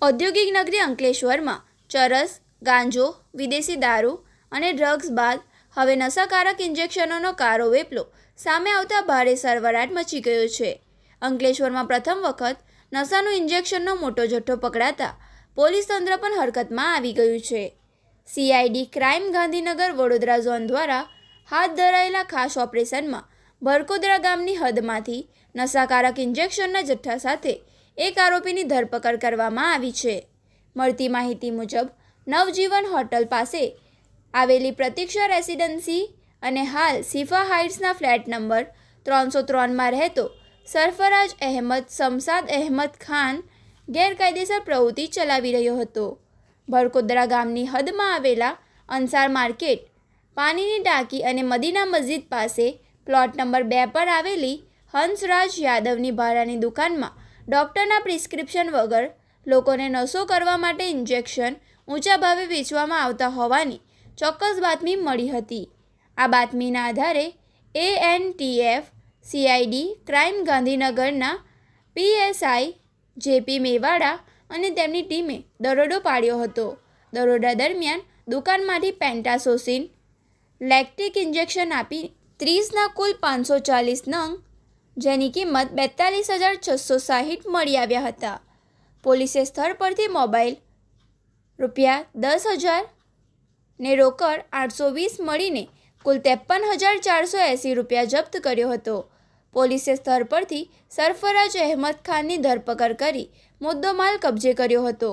ઔદ્યોગિક નગરી અંકલેશ્વરમાં ચરસ, ગાંજો, વિદેશી દારૂ અને ડ્રગ્સ બાદ હવે નશાકારક ઇન્જેક્શનોનો કાળો વેપલો સામે આવતા ભારે સરવરાટ મચી ગયો છે. અંકલેશ્વરમાં પ્રથમ વખત નશાનું ઇન્જેક્શનનો મોટો જથ્થો પકડાતા પોલીસ તંત્ર પણ હરકતમાં આવી ગયું છે. CID crime Gandhinagar Vadodara zone દ્વારા હાથ ધરાયેલા ખાસ ઓપરેશનમાં ભરકોદરા ગામની હદમાંથી નશાકારક ઇન્જેક્શનના જથ્થા સાથે એક આરોપીની ધરપકડ કરવામાં આવી છે. મળતી માહિતી મુજબ નવજીવન હોટલ પાસે આવેલી પ્રતીક્ષા રેસિડેન્સી અને હાલ શિફા હાઇટ્સના ફ્લેટ નંબર 303માં રહેતો સરફરાજ અહેમદ શમશાદ અહેમદ ખાન ગેરકાયદેસર પ્રવૃત્તિ ચલાવી રહ્યો હતો. ભરકોદરા ગામની હદમાં આવેલા અંસાર માર્કેટ, પાણીની ટાંકી અને મદીના મસ્જિદ પાસે પ્લોટ નંબર 2 પર આવેલી હંસરાજ યાદવની ભાડાની દુકાનમાં ડૉક્ટરના પ્રિસ્ક્રિપ્શન વગર લોકોને નશો કરવા માટે ઇન્જેક્શન ઊંચા ભાવે વેચવામાં આવતા હોવાની ચોક્કસ બાતમી મળી હતી. આ બાતમીના આધારે ANTF CID ક્રાઇમ ગાંધીનગરના PSI JP મેવાડા અને તેમની ટીમે દરોડો પાડ્યો હતો. દરોડા દરમિયાન દુકાનમાંથી પેન્ટાસોસિન લેક્ટિક ઇન્જેક્શન આપી 30ના કુલ 540 નંગ જેની કિંમત 42,660 મળી આવ્યા હતા. પોલીસે સ્થળ પરથી મોબાઈલ ₹10,000 ને રોકડ 820 મળીને કુલ ₹53,480 જપ્ત કર્યો હતો. પોલીસે સ્થળ પરથી સરફરાજ અહેમદ ખાનની ધરપકડ કરી મુદ્દોમાલ કબજે કર્યો હતો.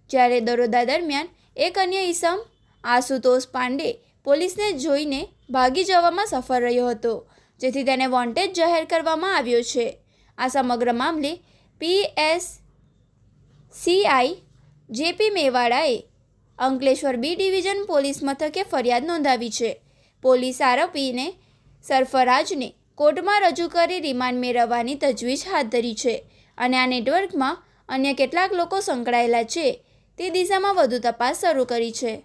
જ્યારે દરોડા દરમિયાન એક અન્ય ઈસમ આશુતોષ પાંડે પોલીસને જોઈને ભાગી જવામાં સફળ રહ્યો હતો, જેથી તેને વોન્ટેડ જાહેર કરવામાં આવ્યો છે. આ સમગ્ર મામલે PSI JP મેવાડાએ અંકલેશ્વર B ડિવિઝન પોલીસ મથકે ફરિયાદ નોંધાવી છે. પોલીસ આરોપીને સરફરાજને કોર્ટમાં રજૂ કરી રિમાન્ડ મેળવવાની તજવીજ હાથ ધરી છે અને આ નેટવર્કમાં અન્ય કેટલાક લોકો સંકળાયેલા છે તે દિશામાં વધુ તપાસ શરૂ કરી છે.